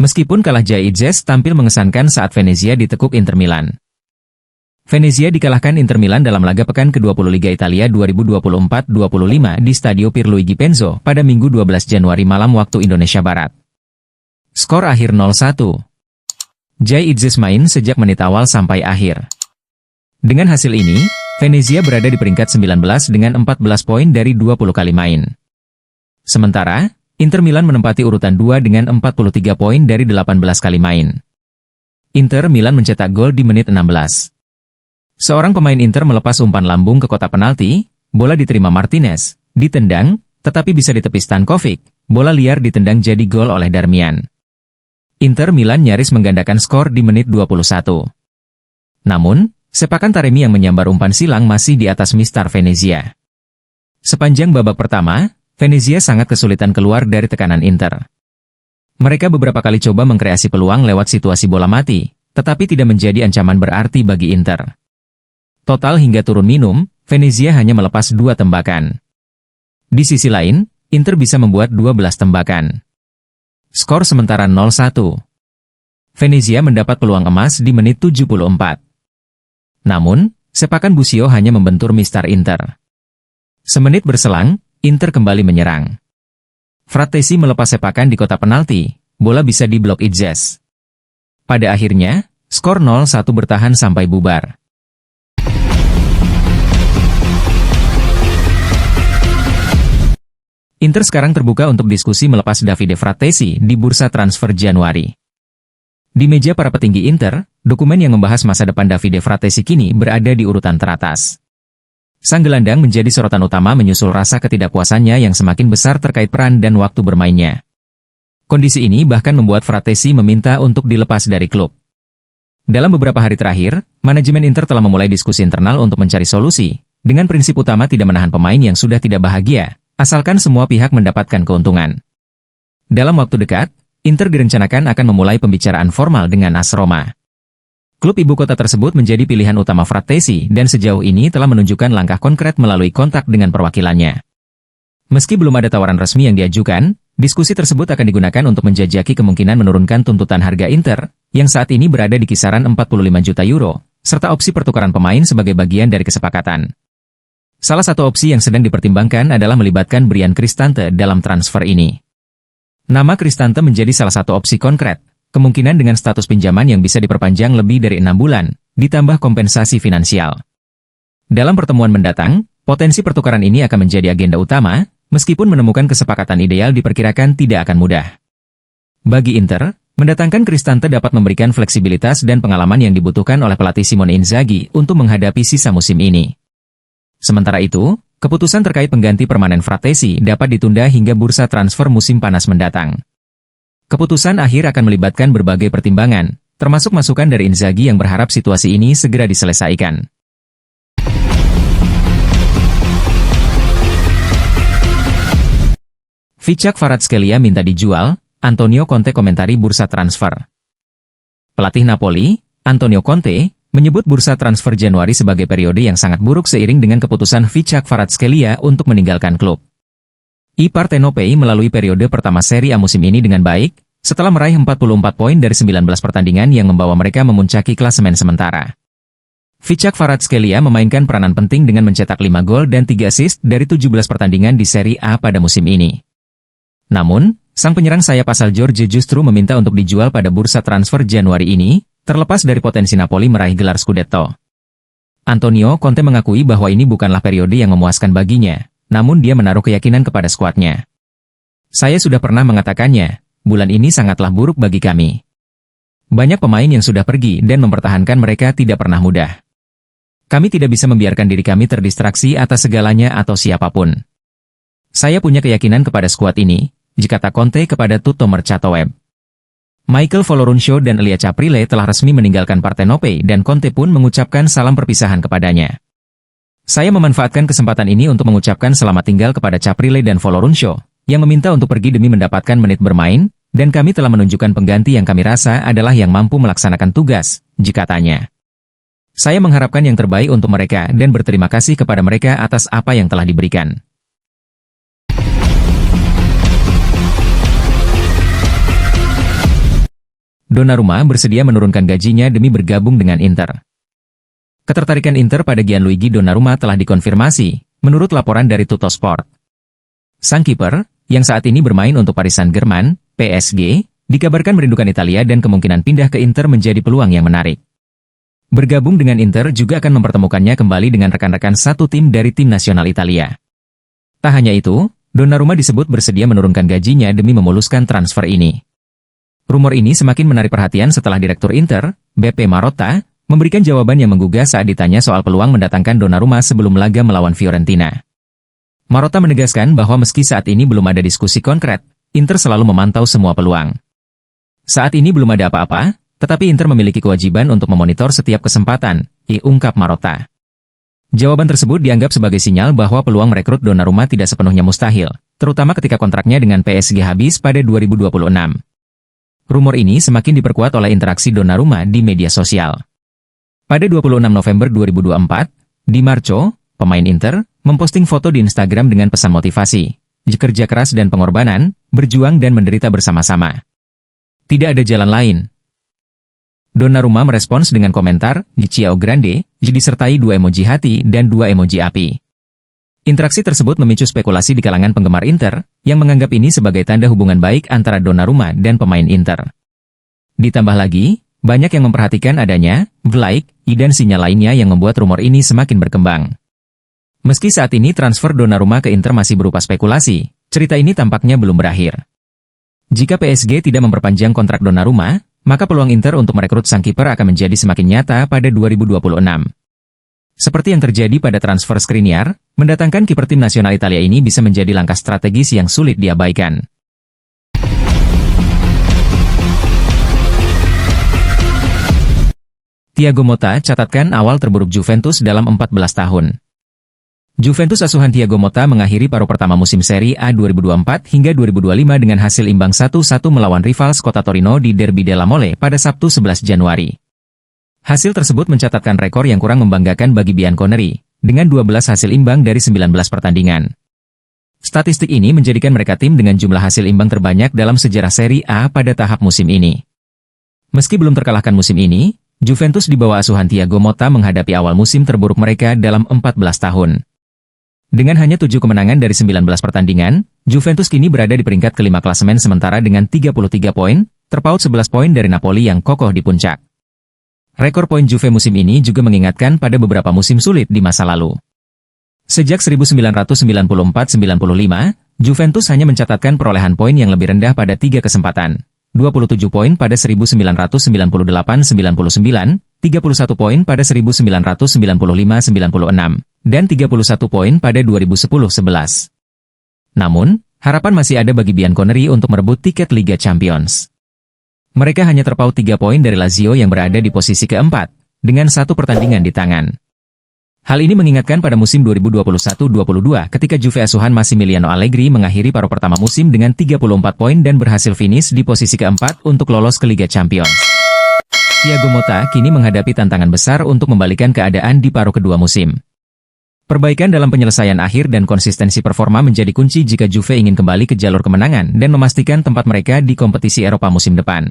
Meskipun kalah, Jaitzes tampil mengesankan saat Venezia ditekuk Inter Milan. Venezia dikalahkan Inter Milan dalam laga pekan ke-20 Liga Italia 2024-25 di Stadio Pierluigi Penzo pada Minggu 12 Januari malam waktu Indonesia Barat. Skor akhir 0-1. Jaitzes main sejak menit awal sampai akhir. Dengan hasil ini, Venezia berada di peringkat 19 dengan 14 poin dari 20 kali main. Sementara, Inter Milan menempati urutan 2 dengan 43 poin dari 18 kali main. Inter Milan mencetak gol di menit 16. Seorang pemain Inter melepas umpan lambung ke kotak penalti, bola diterima Martinez, ditendang, tetapi bisa ditepis Stankovic, bola liar ditendang jadi gol oleh Darmian. Inter Milan nyaris menggandakan skor di menit 21. Namun, sepakan Taremi yang menyambar umpan silang masih di atas mistar Venezia. Sepanjang babak pertama, Venezia sangat kesulitan keluar dari tekanan Inter. Mereka beberapa kali coba mengkreasi peluang lewat situasi bola mati, tetapi tidak menjadi ancaman berarti bagi Inter. Total hingga turun minum, Venezia hanya melepas 2 tembakan. Di sisi lain, Inter bisa membuat 12 tembakan. Skor sementara 0-1. Venezia mendapat peluang emas di menit 74. Namun, sepakan Busio hanya membentur mistar Inter. Semenit berselang, Inter kembali menyerang. Frattesi melepas sepakan di kotak penalti, bola bisa diblok Itzes. Pada akhirnya, skor 0-1 bertahan sampai bubar. Inter sekarang terbuka untuk diskusi melepas Davide Frattesi di bursa transfer Januari. Di meja para petinggi Inter, dokumen yang membahas masa depan Davide Frattesi kini berada di urutan teratas. Sang gelandang menjadi sorotan utama menyusul rasa ketidakpuasannya yang semakin besar terkait peran dan waktu bermainnya. Kondisi ini bahkan membuat Frattesi meminta untuk dilepas dari klub. Dalam beberapa hari terakhir, manajemen Inter telah memulai diskusi internal untuk mencari solusi, dengan prinsip utama tidak menahan pemain yang sudah tidak bahagia, asalkan semua pihak mendapatkan keuntungan. Dalam waktu dekat, Inter direncanakan akan memulai pembicaraan formal dengan AS Roma. Klub ibu kota tersebut menjadi pilihan utama Frattesi dan sejauh ini telah menunjukkan langkah konkret melalui kontak dengan perwakilannya. Meski belum ada tawaran resmi yang diajukan, diskusi tersebut akan digunakan untuk menjajaki kemungkinan menurunkan tuntutan harga Inter, yang saat ini berada di kisaran 45 juta euro, serta opsi pertukaran pemain sebagai bagian dari kesepakatan. Salah satu opsi yang sedang dipertimbangkan adalah melibatkan Bryan Cristante dalam transfer ini. Nama Cristante menjadi salah satu opsi konkret, kemungkinan dengan status pinjaman yang bisa diperpanjang lebih dari 6 bulan, ditambah kompensasi finansial. Dalam pertemuan mendatang, potensi pertukaran ini akan menjadi agenda utama, meskipun menemukan kesepakatan ideal diperkirakan tidak akan mudah. Bagi Inter, mendatangkan Cristante dapat memberikan fleksibilitas dan pengalaman yang dibutuhkan oleh pelatih Simone Inzaghi untuk menghadapi sisa musim ini. Sementara itu, keputusan terkait pengganti permanen Frattesi dapat ditunda hingga bursa transfer musim panas mendatang. Keputusan akhir akan melibatkan berbagai pertimbangan, termasuk masukan dari Inzaghi yang berharap situasi ini segera diselesaikan. Vichak Kvaratskhelia minta dijual, Antonio Conte komentari bursa transfer. Pelatih Napoli, Antonio Conte, menyebut bursa transfer Januari sebagai periode yang sangat buruk seiring dengan keputusan Vichak Kvaratskhelia untuk meninggalkan klub. I Partenopei melalui periode pertama Serie A musim ini dengan baik, setelah meraih 44 poin dari 19 pertandingan yang membawa mereka memuncaki klasemen sementara. Vichak Kvaratskhelia memainkan peranan penting dengan mencetak 5 gol dan 3 assist dari 17 pertandingan di Serie A pada musim ini. Namun, sang penyerang sayap asal Georgia justru meminta untuk dijual pada bursa transfer Januari ini, terlepas dari potensi Napoli meraih gelar Scudetto. Antonio Conte mengakui bahwa ini bukanlah periode yang memuaskan baginya, namun dia menaruh keyakinan kepada skuadnya. Saya sudah pernah mengatakannya, bulan ini sangatlah buruk bagi kami. Banyak pemain yang sudah pergi dan mempertahankan mereka tidak pernah mudah. Kami tidak bisa membiarkan diri kami terdistraksi atas segalanya atau siapapun. Saya punya keyakinan kepada skuad ini, kata Conte kepada Tutto Mercato Web. Michael Folorunsho dan Elia Caprile telah resmi meninggalkan Partenopei dan Conte pun mengucapkan salam perpisahan kepadanya. Saya memanfaatkan kesempatan ini untuk mengucapkan selamat tinggal kepada Caprile dan Folorunsho, yang meminta untuk pergi demi mendapatkan menit bermain, dan kami telah menunjukkan pengganti yang kami rasa adalah yang mampu melaksanakan tugas, katanya. Saya mengharapkan yang terbaik untuk mereka dan berterima kasih kepada mereka atas apa yang telah diberikan. Donnarumma bersedia menurunkan gajinya demi bergabung dengan Inter. Ketertarikan Inter pada Gianluigi Donnarumma telah dikonfirmasi, menurut laporan dari Tuttosport. Sang kiper, yang saat ini bermain untuk Paris Saint-Germain, PSG, dikabarkan merindukan Italia dan kemungkinan pindah ke Inter menjadi peluang yang menarik. Bergabung dengan Inter juga akan mempertemukannya kembali dengan rekan-rekan satu tim dari tim nasional Italia. Tak hanya itu, Donnarumma disebut bersedia menurunkan gajinya demi memuluskan transfer ini. Rumor ini semakin menarik perhatian setelah Direktur Inter, Beppe Marotta, memberikan jawaban yang menggugah saat ditanya soal peluang mendatangkan Donnarumma sebelum laga melawan Fiorentina. Marotta menegaskan bahwa meski saat ini belum ada diskusi konkret, Inter selalu memantau semua peluang. Saat ini belum ada apa-apa, tetapi Inter memiliki kewajiban untuk memonitor setiap kesempatan, ungkap Marotta. Jawaban tersebut dianggap sebagai sinyal bahwa peluang merekrut Donnarumma tidak sepenuhnya mustahil, terutama ketika kontraknya dengan PSG habis pada 2026. Rumor ini semakin diperkuat oleh interaksi Donnarumma di media sosial. Pada 26 November 2024, Di Marco, pemain Inter, memposting foto di Instagram dengan pesan motivasi, "Kerja keras dan pengorbanan, berjuang dan menderita bersama-sama. Tidak ada jalan lain." Donnarumma merespons dengan komentar, "Ciao grande," disertai 2 emoji hati dan 2 emoji api. Interaksi tersebut memicu spekulasi di kalangan penggemar Inter, yang menganggap ini sebagai tanda hubungan baik antara Donnarumma dan pemain Inter. Ditambah lagi, banyak yang memperhatikan adanya like, dan sinyal lainnya yang membuat rumor ini semakin berkembang. Meski saat ini transfer Donnarumma ke Inter masih berupa spekulasi, cerita ini tampaknya belum berakhir. Jika PSG tidak memperpanjang kontrak Donnarumma, maka peluang Inter untuk merekrut sang kiper akan menjadi semakin nyata pada 2026. Seperti yang terjadi pada transfer Skriniar, mendatangkan kiper tim nasional Italia ini bisa menjadi langkah strategis yang sulit diabaikan. Thiago Motta catatkan awal terburuk Juventus dalam 14 tahun. Juventus asuhan Thiago Motta mengakhiri paruh pertama musim Serie A 2024 hingga 2025 dengan hasil imbang 1-1 melawan rival Kota Torino di Derby della Mole pada Sabtu 11 Januari. Hasil tersebut mencatatkan rekor yang kurang membanggakan bagi Bianconeri, dengan 12 hasil imbang dari 19 pertandingan. Statistik ini menjadikan mereka tim dengan jumlah hasil imbang terbanyak dalam sejarah Serie A pada tahap musim ini. Meski belum terkalahkan musim ini, Juventus di bawah asuhan Thiago Motta menghadapi awal musim terburuk mereka dalam 14 tahun. Dengan hanya 7 kemenangan dari 19 pertandingan, Juventus kini berada di peringkat kelima klasemen sementara dengan 33 poin, terpaut 11 poin dari Napoli yang kokoh di puncak. Rekor poin Juve musim ini juga mengingatkan pada beberapa musim sulit di masa lalu. Sejak 1994-95, Juventus hanya mencatatkan perolehan poin yang lebih rendah pada 3 kesempatan. 27 poin pada 1998-99, 31 poin pada 1995-96, dan 31 poin pada 2010-11. Namun, harapan masih ada bagi Bianconeri untuk merebut tiket Liga Champions. Mereka hanya terpaut 3 poin dari Lazio yang berada di posisi keempat, dengan 1 pertandingan di tangan. Hal ini mengingatkan pada musim 2021-22 ketika Juve asuhan Massimiliano Allegri mengakhiri paruh pertama musim dengan 34 poin dan berhasil finish di posisi keempat untuk lolos ke Liga Champions. Thiago Motta kini menghadapi tantangan besar untuk membalikan keadaan di paruh kedua musim. Perbaikan dalam penyelesaian akhir dan konsistensi performa menjadi kunci jika Juve ingin kembali ke jalur kemenangan dan memastikan tempat mereka di kompetisi Eropa musim depan.